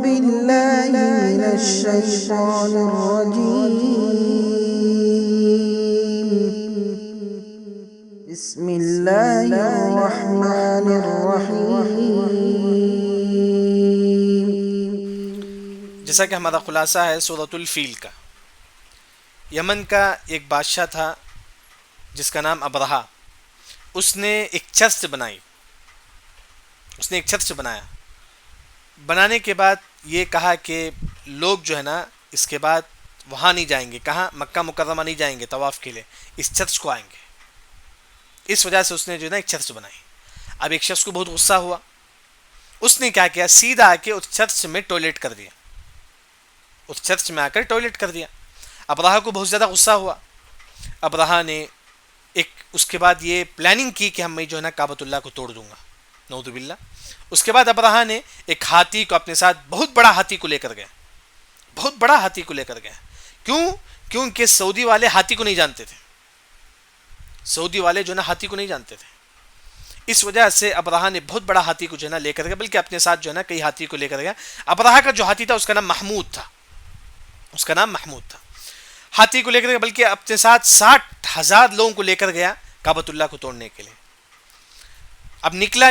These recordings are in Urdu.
بالله من الشيطان الرجيم بسم الله الرحمن الرحيم. جیسا کہ ہمارا خلاصہ ہے سورۃ الفیل کا. یمن کا ایک بادشاہ تھا جس کا نام ابرہا. اس نے ایک چرچ بنائی. بنایا. بنانے کے بعد یہ کہا کہ لوگ جو ہے نا اس کے بعد وہاں نہیں جائیں گے. کہاں؟ مکہ مکرمہ نہیں جائیں گے طواف کے لیے، اس چرچ کو آئیں گے. اس وجہ سے اس نے جو ہے نا ایک چرچ بنائی. اب ایک شخص کو بہت غصہ ہوا. اس نے کیا کیا؟ سیدھا آ کے اس چرچ میں ٹوائلٹ کر دیا. اس چرچ میں آ کر ٹوائلٹ کر دیا. ابرہا کو بہت زیادہ غصہ ہوا. ابرہا نے اس کے بعد یہ پلاننگ کی کہ میں جو ہے نا کعبۃ اللہ کو توڑ دوں گا. نعوذ باللہ. اس کے بعد ابرہا نے ایک ہاتھی کو اپنے ساتھ، بہت بڑا ہاتھی کو لے کر گیا. کیونکہ سعودی والے ہاتھی کو نہیں جانتے تھے. اس وجہ سے ابرہا نے بہت بڑا ہاتھی کو جو ہے نا لے کر گیا، بلکہ اپنے ساتھ جو ہے نا کئی ہاتھی کو لے کر گیا. ابرہا کا جو ہاتھی تھا اس کا نام محمود تھا. ہاتھی کو لے کر گیا، بلکہ اپنے ساتھ 60,000 لوگوں کو لے کر گیا کعبۃ اللہ کو توڑنے کے لیے. اب نکلا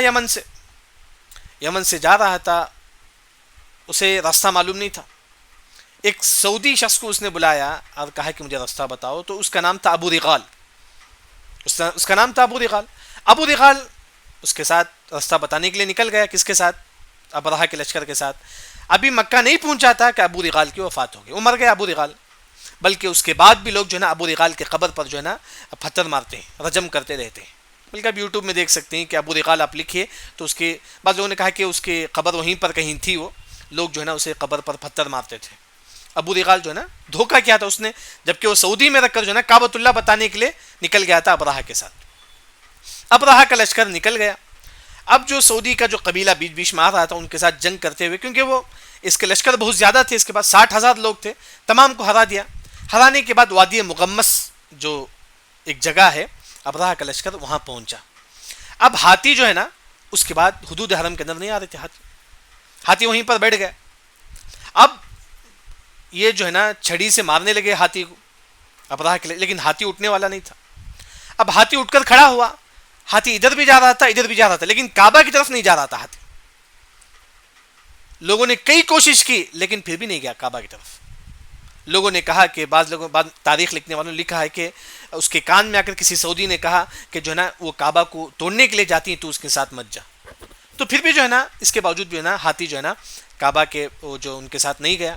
یمن سے جا رہا تھا. اسے راستہ معلوم نہیں تھا. ایک سعودی شخص کو اس نے بلایا اور کہا کہ مجھے راستہ بتاؤ. تو اس کا نام تھا ابو رغال. ابو رغال اس کے ساتھ راستہ بتانے کے لیے نکل گیا. کس کے ساتھ؟ ابرہا کے لشکر کے ساتھ. ابھی مکہ نہیں پہنچا تھا کہ ابو رغال کی وفات ہو گئی. وہ مر گیا ابو رغال. بلکہ اس کے بعد بھی لوگ جو ہے نا ابو رغال کے قبر پر جو ہے نا پتھر مارتے ہیں، رجم کرتے رہتے ہیں. بلکہ اب یوٹیوب میں دیکھ سکتے ہیں کہ ابو رغال آپ لکھیے تو اس کے بعض لوگوں نے کہا کہ اس کی قبر وہیں پر کہیں تھی. وہ لوگ جو ہے نا اسے قبر پر پتھر مارتے تھے. ابو رغال جو ہے نا دھوکہ کیا تھا اس نے، جبکہ وہ سعودی میں رکھ کر جو ہے نا کعبۃ اللہ بتانے کے لیے نکل گیا تھا ابرہا کے ساتھ. ابرہا کا لشکر نکل گیا. اب جو سعودی کا جو قبیلہ بیچ میں آ رہا تھا ان کے ساتھ جنگ کرتے ہوئے، کیونکہ وہ اس کے لشکر بہت زیادہ تھے، اس کے بعد 60,000 لوگ تھے، تمام کو ہرا دیا. ہرانے کے بعد وادی مغمس جو ایک جگہ ہے، ابرہا کا لشکر وہاں پہنچا. اب ہاتھی جو ہے نا اس کے بعد حدود حرم کے اندر نہیں آ رہے تھے. ہاتھی وہیں پر بیٹھ گئے. اب یہ جو ہے نا چھڑی سے مارنے لگے ہاتھی کو ابرہا کے، لیکن ہاتھی اٹھنے والا نہیں تھا. اب ہاتھی اٹھ کر کھڑا ہوا. ہاتھی ادھر بھی جا رہا تھا لیکن کعبہ کی طرف نہیں جا رہا تھا ہاتھی. لوگوں نے کئی کوشش کی لیکن پھر بھی نہیں گیا کعبہ کی طرف. لوگوں نے کہا کہ بعض تاریخ لکھنے والوں نے لکھا ہے کہ اس کے کان میں آ کر کسی سعودی نے کہا کہ جو ہے نا وہ کعبہ کو توڑنے کے لیے جاتی ہیں تو اس کے ساتھ مت جا. تو پھر بھی جو ہے نا اس کے باوجود بھی ہے نا ہاتھی جو ہے نا کعبہ کے جو ان کے ساتھ نہیں گیا.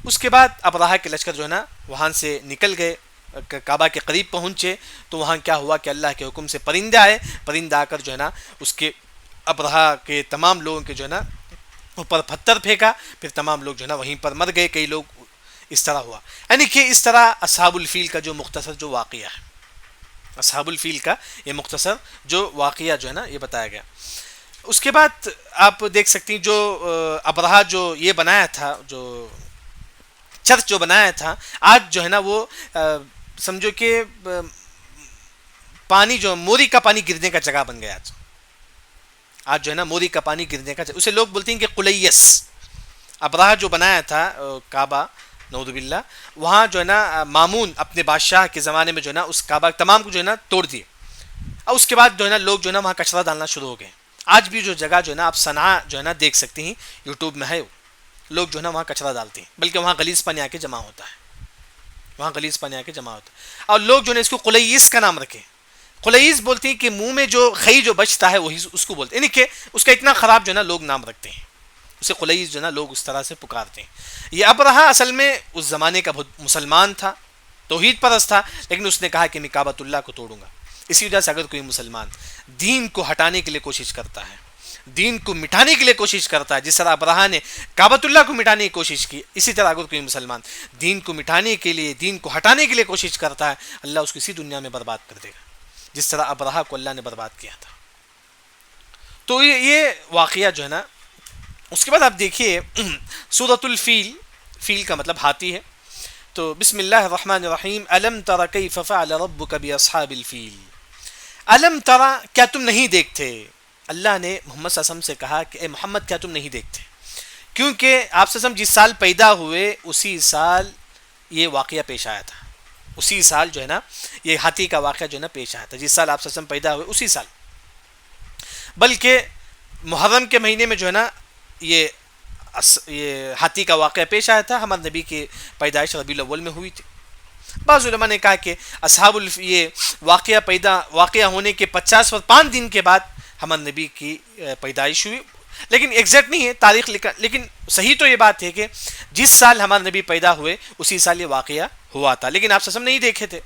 اس کے بعد ابرہا کے لشکر جو ہے نا وہاں سے نکل گئے، کعبہ کے قریب پہنچے تو وہاں کیا ہوا کہ اللہ کے حکم سے پرندہ آ کر جو ہے نا اس کے ابرہا کے تمام لوگوں کے جو ہے نا اوپر پتھر پھینکا. پھر تمام لوگ جو ہے نا وہیں پر مر گئے. کئی لوگ اس طرح ہوا. یعنی کہ اس طرح اصحاب الفیل کا جو مختصر جو واقعہ ہے، اصحاب الفیل کا یہ مختصر جو واقعہ جو ہے نا یہ بتایا گیا. اس کے بعد آپ دیکھ سکتے ہیں جو ابرہا جو یہ بنایا تھا، جو چرچ جو بنایا تھا، آج جو ہے نا وہ سمجھو کہ پانی جو موری کا پانی گرنے کا جگہ بن گیا. آج جو ہے نا موری کا پانی گرنے کا جگہ، اسے لوگ بولتے ہیں کہ قلیس. ابرہا جو بنایا تھا کعبہ، نعوذ باللہ، وہاں جو ہے نا مامون اپنے بادشاہ کے زمانے میں جو ہے نا اس کعبہ تمام کو جو ہے نا توڑ دیے. اور اس کے بعد جو ہے نا لوگ جو ہے نا وہاں کچرا ڈالنا شروع ہو گئے. آج بھی جو جگہ جو ہے نا آپ صنعاء جو ہے نا دیکھ سکتے ہیں، یوٹیوب میں ہے، لوگ جو ہے نا وہاں کچرا ڈالتے ہیں، بلکہ وہاں غلیظ پانی آ کے جمع ہوتا ہے. اور لوگ جو ہے اس کو قلیس کا نام رکھے. قلیس بولتے ہیں کہ منہ میں جو خی جو بچتا ہے وہی اس کو بولتے ہیں، یعنی کہ اس کا اتنا خراب جو ہے نا لوگ نام رکھتے ہیں، اسے قلیس جو ہے نا لوگ اس طرح سے پکارتے ہیں. یہ ابرہا اصل میں اس زمانے کا بہت مسلمان تھا، توحید پرست تھا، لیکن اس نے کہا کہ میں کعبۃ اللہ کو توڑوں گا. اسی وجہ سے اگر کوئی مسلمان دین کو ہٹانے کے لیے کوشش کرتا ہے، دین کو مٹانے کے لیے کوشش کرتا ہے، جس طرح ابرہا نے کعبۃ اللہ کو مٹانے کی کوشش کی، اسی طرح اگر کوئی مسلمان دین کو مٹانے کے لیے، دین کو ہٹانے کے لیے کوشش کرتا ہے، اللہ اس کو اسی دنیا میں برباد کر دے گا جس طرح ابرہا کو اللہ نے برباد کیا تھا. تو یہ واقعہ جو ہے نا. اس کے بعد آپ دیکھیے سورۃ الفیل، فیل کا مطلب ہاتھی ہے. تو بسم اللہ الرحمن الرحیم. الم تر کیف فعل ربک باصحاب الفیل. الم تر، کیا تم نہیں دیکھتے؟ اللہ نے محمد صلی اللہ علیہ وسلم سے کہا کہ اے محمد کیا تم نہیں دیکھتے کیونکہ آپ سے جس سال پیدا ہوئے اسی سال یہ واقعہ پیش آیا تھا. اسی سال جو ہے نا یہ ہاتھی کا واقعہ جو ہے نا پیش آیا تھا. جس سال آپ سے پیدا ہوئے اسی سال، بلکہ محرم کے مہینے میں جو ہے نا یہ ہاتھی کا واقعہ پیش آیا تھا. ہمارے نبی کی پیدائش ربیع الاول میں ہوئی تھی. بعض علماء نے کہا کہ یہ واقعہ ہونے کے 50 اور 5 دن کے بعد ہمارے نبی کی پیدائش ہوئی. لیکن ایگزیکٹ نہیں ہے تاریخ لکھا، لیکن صحیح تو یہ بات ہے کہ جس سال ہمارے نبی پیدا ہوئے اسی سال یہ واقعہ ہوا تھا، لیکن آپ سب نہیں دیکھے تھے.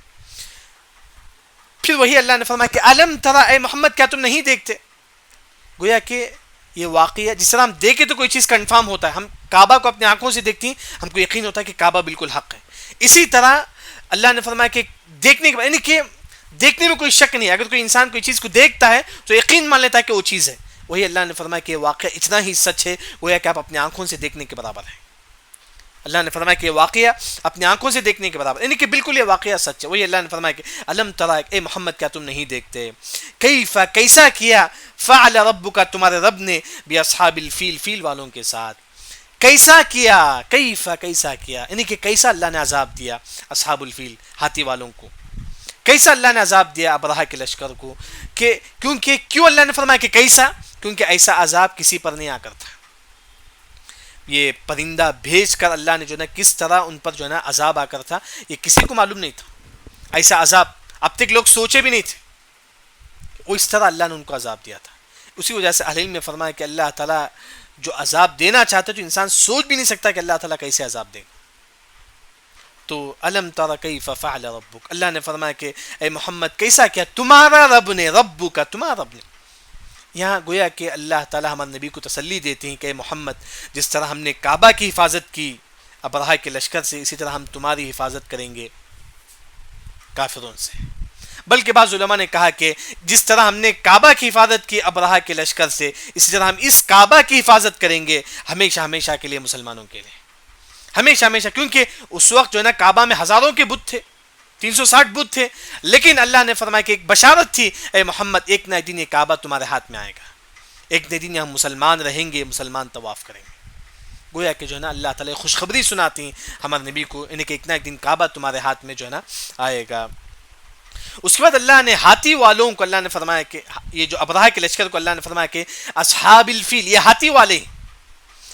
پھر وہی اللہ نے فرمایا کہ الم ترى اے محمد کیا تم نہیں دیکھتے؟ گویا کہ یہ واقعہ جس طرح ہم دیکھیں تو کوئی چیز کنفرم ہوتا ہے، ہم کعبہ کو اپنی آنکھوں سے دیکھتی ہیں، ہم کو یقین ہوتا ہے کہ کعبہ بالکل حق ہے. اسی طرح اللہ نے فرمایا کہ دیکھنے کے یعنی کہ دیکھنے میں کوئی شک نہیں ہے. اگر کوئی انسان کوئی چیز کو دیکھتا ہے تو یقین مان لیتا ہے کہ وہ چیز ہے. وہی اللہ نے فرمایا کہ یہ واقعہ اتنا ہی سچ ہے گویا کہ آپ اپنی آنکھوں سے دیکھنے کے برابر ہے. اللہ نے فرمایا کہ یہ واقعہ اپنی آنکھوں سے دیکھنے کے برابر، یعنی کہ بالکل یہ واقعہ سچ ہے. وہی اللہ نے فرمایا کہ الم ترى اے محمد کیا تم نہیں دیکھتے کیف کیسا کیا فعل ربک تمہارے رب نے باصحاب الفیل فیل والوں کے ساتھ. کیسا کیا کیف کیسا کیا یعنی کہ کیسا اللہ نے عذاب دیا اصحاب الفیل ہاتھی والوں کو. کیسا اللہ نے عذاب دیا ابرہہ کے لشکر کو. کہ کیوں اللہ نے فرمایا کہ کیسا؟ کیونکہ ایسا عذاب کسی پر نہیں آ کرتا. یہ پرندہ بھیج کر اللہ نے جو ہے نا کس طرح ان پر جو ہے نا عذاب آ کر تھا یہ کسی کو معلوم نہیں تھا. ایسا عذاب اب تک لوگ سوچے بھی نہیں تھے. وہ اس طرح اللہ نے ان کو عذاب دیا تھا. اسی وجہ سے اہل علم نے فرمایا کہ اللہ تعالیٰ جو عذاب دینا چاہتا ہے تو انسان سوچ بھی نہیں سکتا کہ اللہ تعالیٰ کیسے عذاب دے گا. تو الم تر کیف فعل ربک، اللہ نے فرمایا کہ اے محمد کیسا کیا تمہارا رب نے، ربو کا تمہارا رب نے. یہاں گویا کہ اللہ تعالیٰ ہمارے نبی کو تسلی دیتے ہیں کہ اے محمد جس طرح ہم نے کعبہ کی حفاظت کی ابرہہ کے لشکر سے اسی طرح ہم تمہاری حفاظت کریں گے کافروں سے. بلکہ بعض علماء نے کہا کہ جس طرح ہم نے کعبہ کی حفاظت کی ابرہہ کے لشکر سے اسی طرح ہم اس کعبہ کی حفاظت کریں گے ہمیشہ ہمیشہ کے لیے مسلمانوں کے لیے، ہمیشہ ہمیشہ. کیونکہ اس وقت جو ہے نا کعبہ میں ہزاروں کے بت تھے، 360 بت تھے، لیکن اللہ نے فرمایا کہ ایک بشارت تھی اے محمد ایک نہ ایک دن یہ کعبہ تمہارے ہاتھ میں آئے گا، ایک نہ دن ہم مسلمان رہیں گے، مسلمان طواف کریں گے. گویا کہ جو ہے نا اللہ تعالیٰ خوشخبری سناتی ہیں ہمارے نبی کو یعنی کہ ایک نہ ایک دن کعبہ تمہارے ہاتھ میں جو ہے نا آئے گا. اس کے بعد اللہ نے ہاتھی والوں کو اللہ نے فرمایا کہ یہ جو ابرہہ کے لشکر کو اللہ نے فرمایا کہ اصحاب الفیل یہ ہاتھی والے ہیں.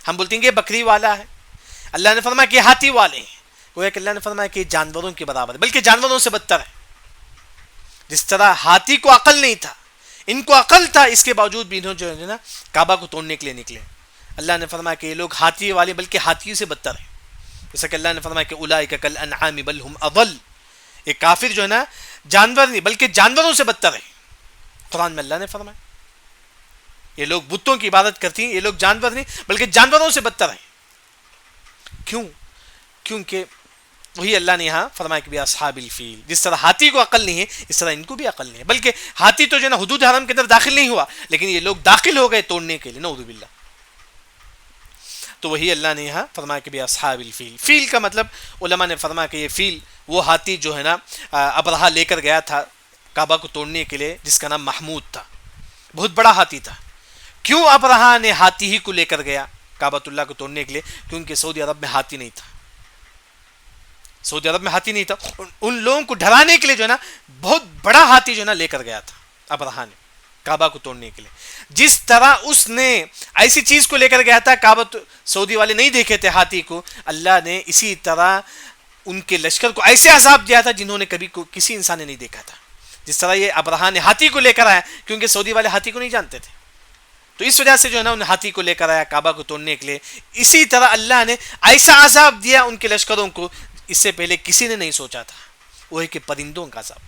ہم بولتے ہیں کہ بکری والا ہے، اللہ نے فرمایا کہ ہاتھی والے ہیں. گویا کہ اللہ نے فرمایا کہ جانوروں کے برابر ہے، بلکہ جانوروں سے بدتر ہے. جس طرح ہاتھی کو عقل نہیں تھا ان کو عقل تھا، اس کے باوجود بھی انہوں جو ہے نا کعبہ کو توڑنے کے لیے نکلے. اللہ نے فرمایا کہ یہ لوگ ہاتھی والے بلکہ ہاتھیوں سے بدتر ہیں. جیسا کہ اللہ نے فرمایا کہ اولئک کالانعام بل هم اضل، یہ کافر جو ہے نا جانور نہیں بلکہ جانوروں سے بدتر ہے. قرآن میں اللہ نے فرمایا یہ لوگ بتوں کی عبادت کرتی ہیں، یہ لوگ جانور نہیں بلکہ جانوروں سے بدتر ہیں. کیوں؟ کیونکہ وہی اللہ نے یہاں فرمایا کہ اصحاب الفیل جس طرح ہاتھی کو عقل نہیں ہے اس طرح ان کو بھی عقل نہیں ہے. بلکہ ہاتھی تو جو ہے نا حدود حرم کے اندر داخل نہیں ہوا لیکن یہ لوگ داخل ہو گئے توڑنے کے لیے، نعوذ باللہ. تو وہی اللہ نے یہاں فرمایا کہ اصحاب الفیل. فیل کا مطلب علماء نے فرمایا کہ یہ فیل وہ ہاتھی جو ہے نا ابرہہ لے کر گیا تھا کعبہ کو توڑنے کے لیے جس کا نام محمود تھا، بہت بڑا ہاتھی تھا. کیوں ابرہہ نے ہاتھی ہی کو لے کر گیا کعبۃ اللہ کو توڑنے کے لیے؟ کیونکہ سعودی عرب میں ہاتھی نہیں تھا. سعودی عرب میں ہاتھی نہیں تھا. ان لوگوں کو ڈرانے کے لیے جو ہے نا بہت بڑا ہاتھی جو ہے نا لے کر گیا تھا ابرہہ نے کعبہ کو توڑنے کے لیے. جس طرح اس نے ایسی چیز کو لے کر گیا تھا کعبہ سعودی والے نہیں دیکھے تھے ہاتھی کو، اللہ نے اسی طرح ان کے لشکر کو ایسے عذاب دیا تھا جنہوں نے کبھی کسی انسان نے نہیں دیکھا تھا. جس طرح یہ ابرہہ نے ہاتھی کو لے کر آیا کیونکہ سعودی والے ہاتھی کو نہیں جانتے تھے تو اس وجہ سے جو ہے نا انہیں ہاتھی کو لے کر آیا کعبہ کو توڑنے کے لیے. اسی طرح اللہ نے ایسا عذاب دیا ان کے لشکروں کو اس سے پہلے کسی نے نہیں سوچا تھا، وہ ہے کہ پرندوں کا عذاب.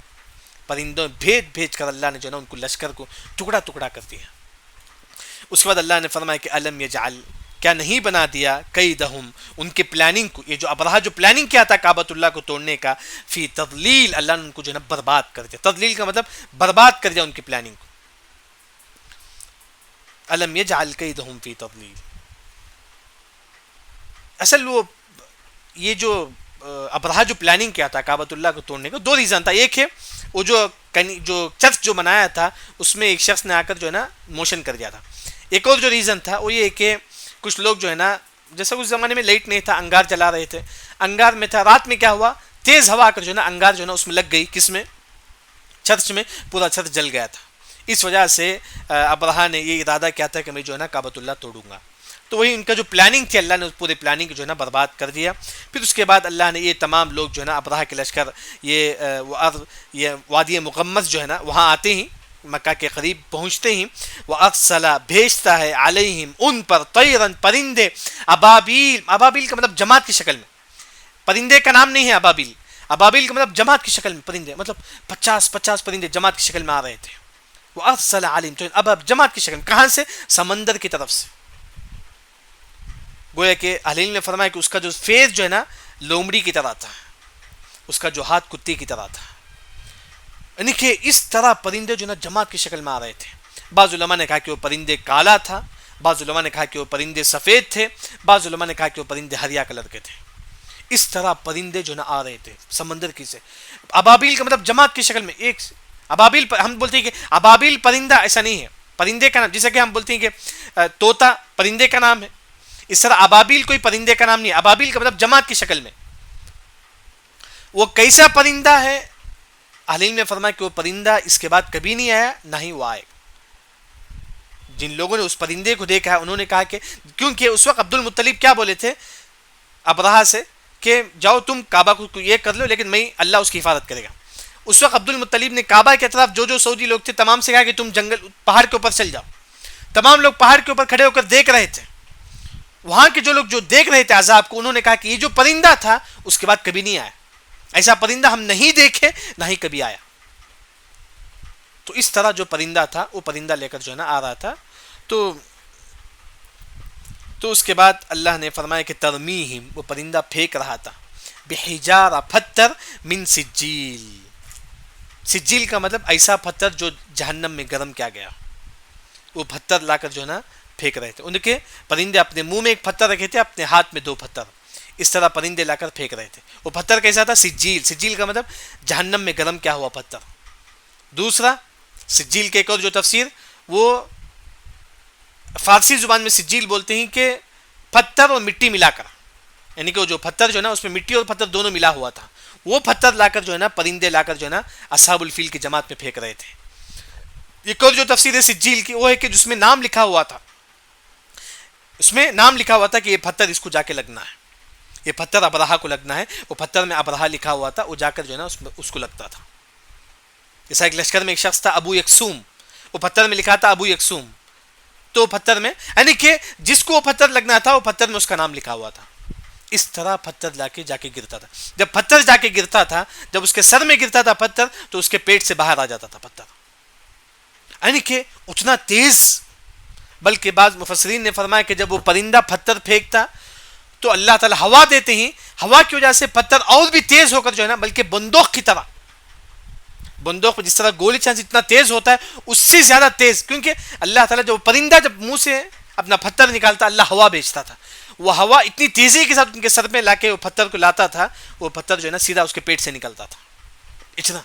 پرندوں بھیج کر اللہ نے جو ہے نا ان کو لشکر کو ٹکڑا ٹکڑا کر دیا. اس کے بعد اللہ نے فرمایا کہ الم یجعل کیا نہیں بنا دیا کیدہم ان کے پلاننگ کو، یہ جو ابرہہ جو پلاننگ کیا تھا کعبۃ اللہ کو توڑنے کا، فی تضلیل اللہ نے ان کو جو ہے نا برباد کر دیا. تضلیل کا مطلب برباد کر دیا ان کی پلاننگ کو. الم یجعل کیدہم فی تضلیل. اصل وہ یہ جو ابرہہ جو پلاننگ کیا تھا کعبۃ اللہ کو توڑنے کا دو ریزن تھا. ایک ہے وہ جو چرچ جو بنایا تھا اس میں ایک شخص نے آ کر جو ہے نا موشن کر دیا تھا. ایک اور جو ریزن تھا وہ یہ کہ کچھ لوگ جو ہے نا جیسا اس زمانے میں لائٹ نہیں تھا، انگار جلا رہے تھے، انگار میں تھا، رات میں کیا ہوا، تیز ہوا کر جو ہے نا انگار جو ہے نا اس میں لگ گئی، کس میں، چرچ میں، پورا چرچ جل گیا تھا. اس وجہ سے ابرہا نے یہ ارادہ کیا تھا کہ میں جو ہے نا کعبۃ اللہ توڑوں گا. تو وہی ان کا جو پلاننگ تھی اللہ نے اس پورے پلاننگ جو ہے نا برباد کر دیا. پھر اس کے بعد اللہ نے یہ تمام لوگ جو ہے نا ابرہا کے لشکر یہ وادی مقمص جو ہے نا وہاں آتے ہی مکہ کے قریب پہنچتے ہی وہ ارسلا بھیجتا ہے علیہم ان پر طیرن پرندے ابابیل. ابابیل کا مطلب جماعت کی شکل میں، پرندے کا نام نہیں ہے ابابیل، ابابیل کا مطلب جماعت کی شکل میں پرندے، مطلب 50 پرندے جماعت کی شکل میں آ رہے تھے. وہ ارسلا علیہم تو اب جماعت کی شکل میں، کہاں سے، سمندر کی طرف سے. گویا کہ اہل علم نے فرمایا کہ اس کا جو فیس جو ہے نا لومڑی کی طرح تھا، اس کا جو ہاتھ کتے کی طرح تھا. یعنی کہ اس طرح پرندے جو ہے نا جماعت کی شکل میں آ رہے تھے. بعض علماء نے کہا کہ وہ پرندے کالا تھا، بعض علماء نے کہا کہ وہ پرندے سفید تھے، بعض علماء نے کہا کہ وہ پرندے ہریا کلر کے تھے. اس طرح پرندے جو نا آ رہے تھے سمندر کی سے. ابابیل کا مطلب جماعت کی شکل میں ایک ابابیل. ہم بولتے ہیں کہ ابابیل پرندہ، ایسا نہیں ہے، پرندے کا نام، جیسا کہ ہم بولتے ہیں کہ طوطا پرندے کا نام ہے، اس طرح ابابیل کوئی پرندے کا نام نہیں ہے. ابابیل کا مطلب جماعت کی شکل میں. وہ کیسا پرندہ ہے، اہل علم نے فرمایا کہ وہ پرندہ اس کے بعد کبھی نہیں آیا، نہ ہی وہ آئے. جن لوگوں نے اس پرندے کو دیکھا ہے انہوں نے کہا کہ کیونکہ اس وقت عبد المطلب کیا بولے تھے ابرہا سے کہ جاؤ تم کعبہ کو یہ کر لو لیکن میں اللہ اس کی حفاظت کرے گا. اس وقت عبد المطلب نے کعبہ کے طرف جو سعودی لوگ تھے تمام سے کہا کہ تم جنگل پہاڑ کے اوپر چل جاؤ. تمام لوگ پہاڑ کے اوپر کھڑے ہو کر دیکھ رہے تھے. وہاں کے جو لوگ جو دیکھ رہے تھے عذاب کو، انہوں نے کہا کہ یہ جو پرندہ تھا اس کے بعد کبھی نہیں آیا، ایسا پرندہ ہم نہیں دیکھے نہ ہی کبھی آیا. تو اس طرح جو پرندہ تھا وہ پرندہ لے کر جو ہے نا آ رہا تھا. تو اس کے بعد اللہ نے فرمایا کہ ترمیہم، وہ پرندہ پھینک رہا تھا، بحجارہ، پتھر، من سجیل. سجیل کا مطلب ایسا پتھر جو جہنم میں گرم کیا گیا، وہ پتھر لا کر جو ہے نا پھینک رہے تھے. ان کے پرندے اپنے منہ میں ایک پتھر رکھے تھے، اپنے ہاتھ میں 2 پتھر، اس طرح پرندے لا کر پھینک رہے تھے. وہ پتھر کیسا تھا، سجیل. سجیل کا مطلب جہنم میں گرم کیا ہوا پتھر. دوسرا سجیل کے ایک اور جو تفسیر، وہ فارسی زبان میں سجیل بولتے ہیں کہ پتھر اور مٹی ملا کر، یعنی کہ وہ جو پتھر جو ہے نا اس میں مٹی اور پتھر دونوں ملا ہوا تھا، وہ پتھر لا کر جو ہے نا پرندے لا کر جو ہے نا اصحاب الفیل کی جماعت میں پھینک رہے تھے. ایک اور جو تفسیر ہے سجیل کی وہ ہے کہ جس میں نام لکھا ہوا تھا، اس میں نام لکھا ہوا تھا کہ یہ پتھر اس کو جا کے لگنا ہے، یہ پتھر ابرہا کو لگنا ہے. وہ پتھر میں ابرہا لکھا ہوا تھا، وہ جا کر جو ہے نا اس کو لگتا تھا. جیسا ایک لشکر میں ایک شخص تھا ابو یکسوم، وہ پتھر میں لکھا تھا ابو یکسوم، تو پتھر میں یعنی کہ جس کو وہ پتھر لگنا تھا وہ پتھر میں اس کا نام لکھا ہوا تھا. اس طرح پتھر جا کے گرتا تھا. جب پتھر جا کے گرتا تھا، جب اس کے سر میں گرتا تھا پتھر تو اس کے پیٹ سے باہر آ جاتا تھا پتھر، یعنی کہ اتنا تیز. بلکہ بعض مفسرین نے فرمایا کہ جب وہ پرندہ پتھر پھینکتا تو اللہ تعالی ہوا دیتے ہی، ہوا کی وجہ سے پتھر اور بھی تیز ہو کر جو ہے نا بلکہ بندوق کی طرح، بندوق پہ جس طرح گولی چلانے اتنا تیز ہوتا ہے اس سے زیادہ تیز، کیونکہ اللہ تعالیٰ جب پرندہ جب منہ سے اپنا پتھر نکالتا اللہ ہوا بھیجتا تھا، وہ ہوا اتنی تیزی کے ساتھ ان کے سر میں لا کے وہ پتھر کو لاتا تھا، وہ پتھر جو ہے نا سیدھا اس کے پیٹ سے نکلتا تھا اتنا.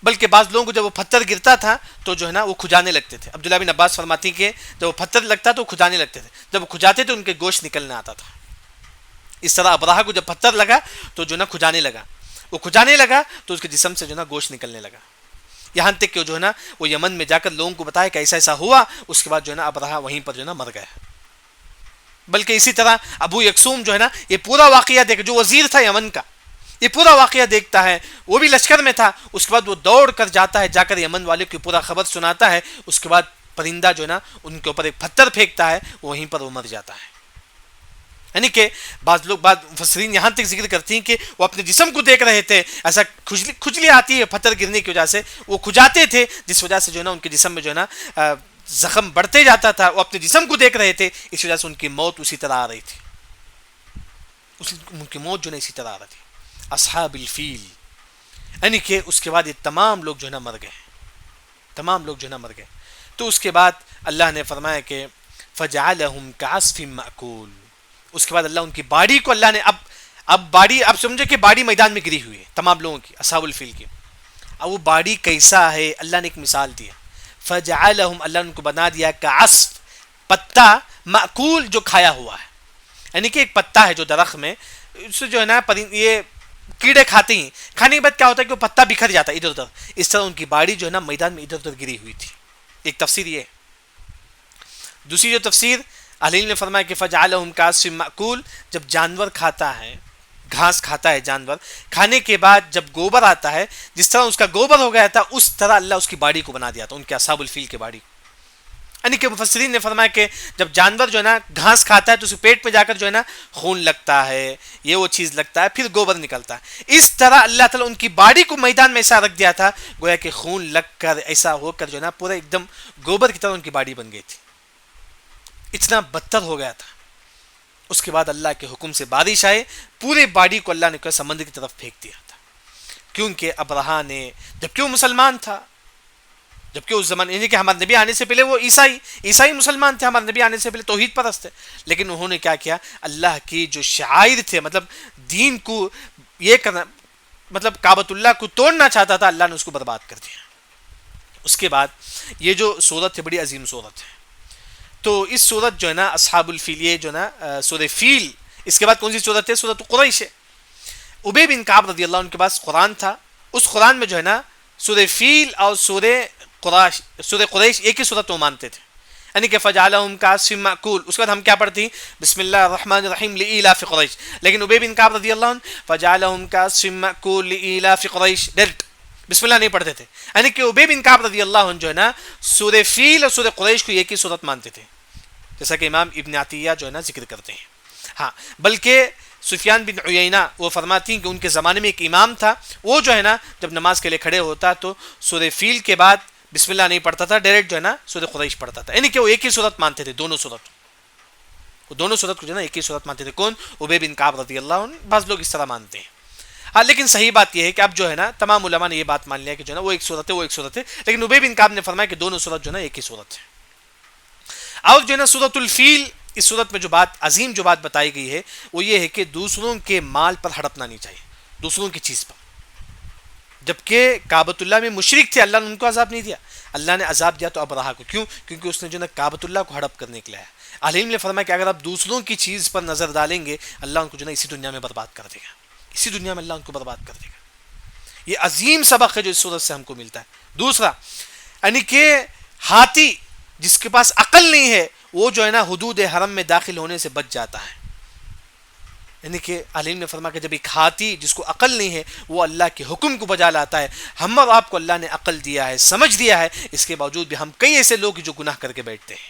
بلکہ بعض لوگوں کو جب وہ پتھر گرتا تھا تو جو ہے نا وہ کھجانے لگتے تھے. عبداللہ بن عباس فرماتی ہیں کہ جب وہ پتھر لگتا تو وہ کھجانے لگتے تھے، جب وہ کھجاتے تو ان کے گوشت نکلنے آتا تھا. اس طرح ابرہا کو جب پتھر لگا تو جو ہے نا کھجانے لگا، وہ کھجانے لگا تو اس کے جسم سے جو ہے نا گوشت نکلنے لگا. یہاں تک کہ جو ہے نا وہ یمن میں جا کر لوگوں کو بتایا کہ ایسا ایسا ہوا. اس کے بعد جو ہے نا ابرہا وہیں پر جو ہے نا مر گیا. بلکہ اسی طرح ابو یکسوم جو ہے نا یہ پورا واقعہ دیکھ، جو وزیر تھا یمن کا، یہ پورا واقعہ دیکھتا ہے، وہ بھی لشکر میں تھا. اس کے بعد وہ دوڑ کر جاتا ہے، جا کر یمن والے کی پورا خبر سناتا ہے. اس کے بعد پرندہ جو ہے نا ان کے اوپر ایک پتھر پھینکتا ہے، وہیں پر وہ مر جاتا ہے. یعنی کہ بعض مفسرین یہاں تک ذکر کرتی ہیں کہ وہ اپنے جسم کو دیکھ رہے تھے، ایسا کھجلی آتی ہے پتھر گرنے کی وجہ سے، وہ کھجاتے تھے جس وجہ سے جو ہے نا ان کے جسم میں جو ہے نا زخم بڑھتے جاتا تھا. وہ اپنے جسم کو دیکھ رہے تھے، اس وجہ سے ان کی موت اسی طرح آ رہی تھی، ان کی موت جو ہے اسی طرح آ رہی تھی. اصحاب الفیل، یعنی کہ اس کے بعد یہ تمام لوگ جو ہے نا مر گئے، تمام لوگ جو ہے نا مر گئے. تو اس کے بعد اللہ نے فرمایا کہ فجعلہم کعصف مأکول. اس کے بعد اللہ ان کی باڑی کو، اللہ نے اب باڑی، اب سمجھے کہ باڑی میدان میں گری ہوئی ہے تمام لوگوں کی، اصحاب الفیل کی. اب وہ باڑی کیسا ہے، اللہ نے ایک مثال دیا. فجعلہم، اللہ نے ان کو بنا دیا کعصف، پتا، مأکول جو کھایا ہوا ہے. یعنی کہ ایک پتا ہے جو درخت میں، اس سے جو ہے نا یہ کیڑے کھاتے ہیں، کھانے کے بعد کیا ہوتا ہے کہ وہ پتا بکھر جاتا ہے ادھر ادھر، اس طرح ان کی باڑی جو ہے نا میدان میں ادھر ادھر گری ہوئی تھی. ایک تفسیر یہ ہے. دوسری جو تفسیر اہل علم نے فرمایا کہ فجعلہم کعصف مأکول، جب جانور کھاتا ہے، گھاس کھاتا ہے جانور، کھانے کے بعد جب گوبر آتا ہے، جس طرح اس کا گوبر ہو گیا تھا اس طرح اللہ اس کی باڑی کو بنا دیا تھا، ان کے اصحاب الفیل کی باڑی کو. یعنی کہ مفسرین نے فرمایا کہ جب جانور جو ہے نا گھاس کھاتا ہے تو اس کے پیٹ پہ جا کر جو ہے نا خون لگتا ہے، یہ وہ چیز لگتا ہے، پھر گوبر نکلتا ہے. اس طرح اللہ تعالیٰ ان کی باڑی کو میدان میں ایسا رکھ دیا تھا گویا کہ خون لگ کر ایسا ہو کر جو ہے نا پورا ایک دم گوبر کی طرح ان کی باڑی بن گئی تھی. اتنا بدتر ہو گیا تھا. اس کے بعد اللہ کے حکم سے بارش آئے، پورے باڑی کو اللہ نے سمندر کی طرف پھینک دیا تھا. کیونکہ ابرہا نے، جبکہ وہ مسلمان تھا، جبکہ اس زمانے یعنی کہ ہمارے نبی آنے سے پہلے وہ عیسائی مسلمان تھے، ہمارے نبی آنے سے پہلے توحید پرست تھے، لیکن انہوں نے کیا کیا، اللہ کی جو شعائر تھے، مطلب دین کو یہ کرنا، مطلب کعبۃ اللہ کو توڑنا چاہتا تھا، اللہ نے اس کو برباد کر دیا. اس کے بعد یہ جو صورت ہے بڑی عظیم صورت ہے. تو اس صورت جو ہے نا اصحاب الفیل، یہ جو ہے نا سورہ فیل، اس کے بعد کون سی صورت ہے؟ سورۃ قریش ہے. ابی بن کعب رضی اللہ عنہ کے پاس قرآن تھا، اس قرآن میں جو ہے نا سورہ فیل اور سورہ قریش ایک ہی صورت وہ مانتے تھے، یعنی کہ فجعلہم کعصف مأکول. اس کے بعد ہم کیا پڑھتے ہیں؟ بسم اللہ الرحمن الرحیم لإیلاف قریش. لیکن ابی بن کعب رضی اللہ عنہ فجعلہم کعصف مأکول لإیلاف قریش ڈائریکٹ بسم اللہ نہیں پڑھتے تھے. یعنی کہ ابی بن کعب رضی اللہ عنہ جو ہے نا سورہ فیل اور سورہ قریش کو ایک ہی صورت مانتے تھے، جیسا کہ امام ابن عطیہ جو ہے نا ذکر کرتے ہیں. ہاں، بلکہ سفیان بن عیینہ وہ فرماتی ہیں کہ ان کے زمانے میں ایک امام تھا، وہ جو ہے نا جب نماز کے لیے کھڑے ہوتا تو سورہ فیل کے بعد بسم اللہ نہیں پڑھتا تھا، ڈائریکٹ جو ہے نا سورہ قریش پڑھتا تھا. یعنی کہ وہ ایک ہی صورت مانتے تھے، دونوں صورت کو جو ہے نا ایک ہی صورت مانتے تھے. کون؟ ابی بن کعب رضی اللہ عنہ. بعض لوگ اس طرح مانتے ہیں. ہاں، لیکن صحیح بات یہ ہے کہ اب جو ہے نا تمام علماء نے یہ بات مان لیا کہ جو ہے نا وہ ایک صورت ہے، لیکن ابی بن کعب نے فرمایا کہ دونوں صورت جو ہے نا ایک ہی صورت ہے. اور جو ہے نا سورۃ الفیل، اس صورت میں جو بات عظیم جو بات بتائی گئی ہے وہ یہ ہے کہ دوسروں کے مال پر ہڑپنا نہیں چاہیے، دوسروں کی چیز پر. جبکہ کعبۃ اللہ میں مشرک تھے، اللہ نے ان کو عذاب نہیں دیا، اللہ نے عذاب دیا تو ابرہا کو. کیوں؟ کیونکہ اس نے جو ہے نا کعبۃ اللہ کو ہڑپ کرنے کے لیے. اہل علم نے فرمایا کہ اگر آپ دوسروں کی چیز پر نظر ڈالیں گے، اللہ ان کو جو ہے نا اسی دنیا میں برباد کر دے گا، اسی دنیا میں اللہ ان کو برباد کر دے گا. یہ عظیم سبق ہے جو اس صورت سے ہم کو ملتا ہے. دوسرا، یعنی کہ ہاتھی جس کے پاس عقل نہیں ہے وہ جو ہے نا حدود حرم میں داخل ہونے سے بچ جاتا ہے. یعنی کہ عالم نے فرمایا کہ جب ایک ہاتھی جس کو عقل نہیں ہے وہ اللہ کے حکم کو بجا لاتا ہے، ہم اور آپ کو اللہ نے عقل دیا ہے، سمجھ دیا ہے، اس کے باوجود بھی ہم کئی ایسے لوگ جو گناہ کر کے بیٹھتے ہیں.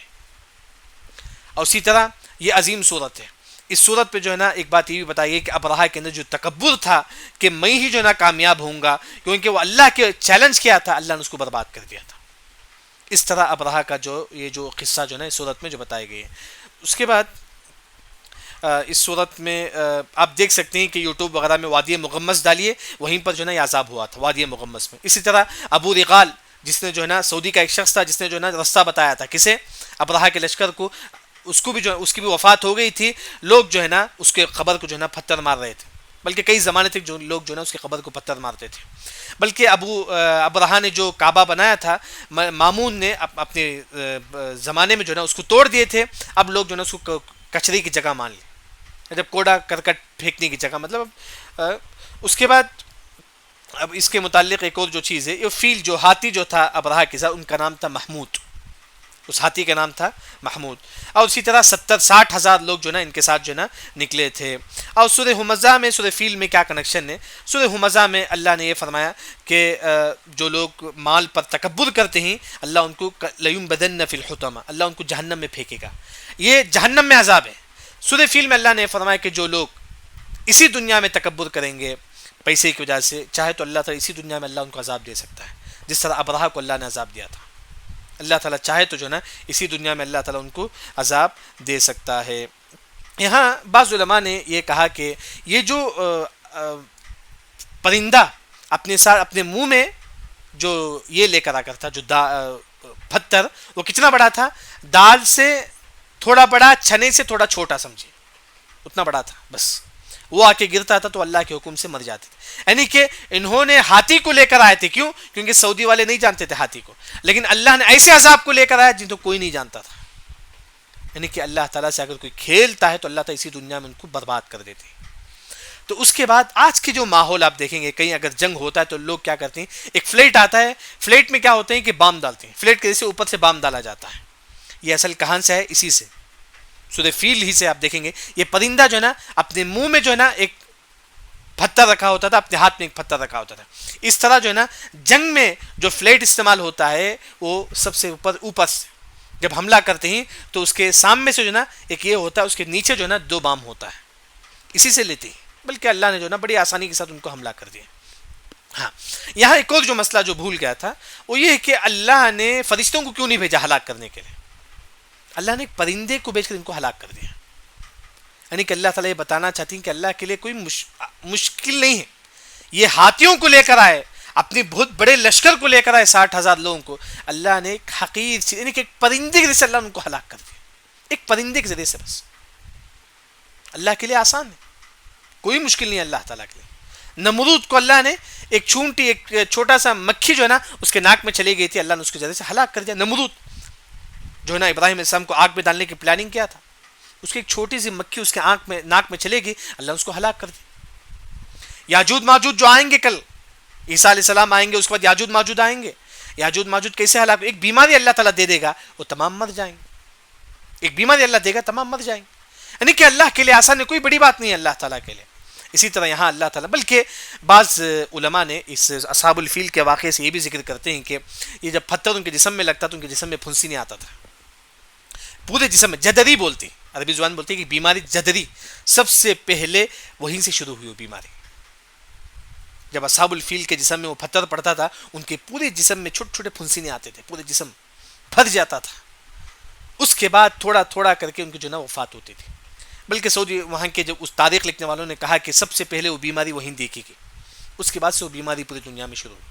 اور اسی طرح یہ عظیم صورت ہے. اس صورت پہ جو ہے نا ایک بات یہ بھی بتائیے کہ ابرہا کے اندر جو تکبر تھا کہ میں ہی جو ہے نا کامیاب ہوں گا، کیونکہ وہ اللہ کے چیلنج کیا تھا، اللہ نے اس کو برباد کر دیا تھا. اس طرح ابرہا کا یہ جو قصہ جو ہے نا اس صورت میں جو بتائی گئی ہے. اس کے بعد اس صورت میں آپ دیکھ سکتے ہیں کہ یوٹیوب وغیرہ میں وادی مغمس ڈالیے، وہیں پر جو ہے نا یہ عذاب ہوا تھا وادی مغمس میں. اسی طرح ابو رغال جس نے جو ہے نا سعودی کا ایک شخص تھا جس نے جو ہے نا راستہ بتایا تھا کسے؟ ابرہا کے لشکر کو. اس کو بھی جو ہے اس کی بھی وفات ہو گئی تھی. لوگ جو ہے نا اس کے قبر کو جو ہے نا پتھر مار رہے تھے، بلکہ کئی زمانے تک جو لوگ جو ہے نا اس کے قبر کو پتھر مارتے تھے. بلکہ ابرہا نے جو کعبہ بنایا تھا، مامون نے اپنے زمانے میں جو ہے نا اس کو توڑ دیے تھے. اب لوگ جو ہے نا اس کو کچرے کی جگہ مان لی، جب کوڑا کرکٹ پھینکنے کی جگہ. مطلب اس کے بعد اب اس کے متعلق ایک اور جو چیز ہے، یہ فیل جو ہاتھی جو تھا ابرہا کے ساتھ، ان کا نام تھا محمود، اس ہاتھی کا نام تھا محمود. اور اسی طرح 60 ہزار لوگ جو ہے نا ان کے ساتھ جو ہے نا نکلے تھے. اور سورہ ہمزہ میں سورہ فیل میں کیا کنیکشن ہے؟ سورہ ہمزہ میں اللہ نے یہ فرمایا کہ جو لوگ مال پر تکبر کرتے ہیں اللہ ان کو لَيُنبَذَنَّ فِي الْحُطَمَةِ، اللہ ان کو جہنم میں پھینکے گا. یہ جہنم میں عذاب ہے. سورہ فیل میں اللہ نے فرمایا کہ جو لوگ اسی دنیا میں تکبر کریں گے پیسے کی وجہ سے، چاہے تو اللہ تعالیٰ اسی دنیا میں اللہ ان کو عذاب دے سکتا ہے، جس طرح ابرہا کو اللہ نے عذاب دیا تھا. اللہ تعالیٰ چاہے تو جو ہے نا اسی دنیا میں اللہ تعالیٰ ان کو عذاب دے سکتا ہے. یہاں بعض علماء نے یہ کہا کہ یہ جو پرندہ اپنے ساتھ اپنے منہ میں جو یہ لے کر آ کر تھا، جو پتھر، وہ کتنا بڑا تھا؟ دال سے تھوڑا بڑا، چھنے سے تھوڑا چھوٹا، سمجھے اتنا بڑا تھا. بس وہ آ کے گرتا تھا تو اللہ کے حکم سے مر جاتے تھے. یعنی کہ انہوں نے ہاتھی کو لے کر آئے تھے. کیوں؟ کیونکہ سعودی والے نہیں جانتے تھے ہاتھی کو، لیکن اللہ نے ایسے عذاب کو لے کر آیا جن کو کوئی نہیں جانتا تھا. یعنی کہ اللہ تعالیٰ سے اگر کوئی کھیلتا ہے تو اللہ تعالیٰ اسی دنیا میں ان کو برباد کر دیتے ہیں. تو اس کے بعد آج کے جو ماحول آپ دیکھیں گے, کہیں اگر جنگ ہوتا ہے تو لوگ کیا کرتے ہیں, ایک فلیٹ آتا ہے, فلیٹ میں کیا ہوتے ہیں کہ بام ڈالتے ہیں, فلیٹ کے جیسے اوپر سے بام ڈالا جاتا ہے. یہ اصل کہاں سے ہے؟ اسی سے, سورہ فیل ہی سے آپ دیکھیں گے. یہ پرندہ جو ہے نا اپنے منہ میں جو ہے نا ایک پتھر رکھا ہوتا تھا, اپنے ہاتھ میں ایک پتھر رکھا ہوتا تھا. اس طرح جو ہے نا جنگ میں جو فلیٹ استعمال ہوتا ہے وہ سب سے اوپر سے جب حملہ کرتے ہیں تو اس کے سامنے سے جو ہے نا ایک یہ ہوتا ہے, اس کے نیچے جو ہے نا 2 بام ہوتا ہے, اسی سے لیتے ہیں. بلکہ اللہ نے جو ہے نا بڑی آسانی کے ساتھ ان کو حملہ کر دیا. ہاں, یہاں ایک اور جو مسئلہ جو بھول گیا تھا وہ یہ ہے کہ اللہ نے فرشتوں کو کیوں نہیں بھیجا ہلاک کرنے کے لیے؟ اللہ نے ایک پرندے کو بھیج کر ان کو ہلاک کر دیا. یعنی کہ اللہ تعالیٰ یہ بتانا چاہتی ہیں کہ اللہ کے لیے کوئی مشکل نہیں ہے. یہ ہاتھیوں کو لے کر آئے, اپنے بہت بڑے لشکر کو لے کر آئے 60,000 لوگوں کو, اللہ نے ایک حقیر چیز یعنی کہ ایک پرندے کے ذریعے سے اللہ نے ان کو ہلاک کر دیا. ایک پرندے کے ذریعے سے بس. اللہ کے لیے آسان ہے, کوئی مشکل نہیں ہے اللہ تعالیٰ کے لیے. نمرود کو اللہ نے ایک چھونٹی, ایک چھوٹا سا مکھی جو ہے نا اس کے ناک میں چلی گئی تھی, اللہ نے اس کے ذریعے سے ہلاک کر دیا. نمرود جو ہے نا ابراہیم علیہ السلام کو آگ میں ڈالنے کی پلاننگ کیا تھا, اس کی ایک چھوٹی سی مکھی اس کے ناک میں چلے گی, اللہ اس کو ہلاک کر دیا. یاجوج ماجوج جو آئیں گے کل, عیسیٰ علیہ السلام آئیں گے, اس کے بعد یاجوج ماجوج آئیں گے. یاجوج ماجوج کیسے ہلاک؟ ایک بیماری اللہ تعالیٰ دے دے گا, وہ تمام مر جائیں گے. ایک بیماری اللہ دے گا, تمام مر جائیں گے. یعنی کہ اللہ کے لیے آسان ہے, کوئی بڑی بات نہیں ہے اللہ تعالیٰ کے لیے. اسی طرح یہاں اللہ تعالیٰ, بلکہ بعض علماء نے اس اصحاب الفیل کے واقعے سے یہ بھی ذکر کرتے ہیں کہ یہ جب پتھر ان کے جسم میں لگتا تو ان کے جسم میں پھنسی نہیں آتا تھا, پورے جسم میں. جدری بولتی, عربی زبان بولتی ہے کہ بیماری جدری سب سے پہلے وہیں سے شروع ہوئی وہ بیماری. جب اصحاب الفیل کے جسم میں وہ پتھر پڑتا تھا ان کے پورے جسم میں چھوٹے چھوٹے پھنسی نہیں آتے تھے, پورے جسم بھر جاتا تھا. اس کے بعد تھوڑا تھوڑا کر کے ان کی جو نا وفات ہوتی تھی. بلکہ سعودی وہاں کے جو اس تاریخ لکھنے والوں نے کہا کہ سب سے پہلے وہ بیماری وہیں دیکھی گئی, اس کے بعد سے وہ بیماری پوری دنیا میں شروع ہوئی.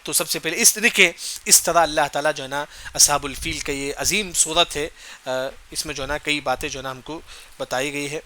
تو سب سے پہلے اس طرح اللہ تعالیٰ جو ہے نا اصحاب الفیل کا یہ عظیم صورت ہے, اس میں جو ہے نا کئی باتیں جو ہے نا ہم کو بتائی گئی ہے.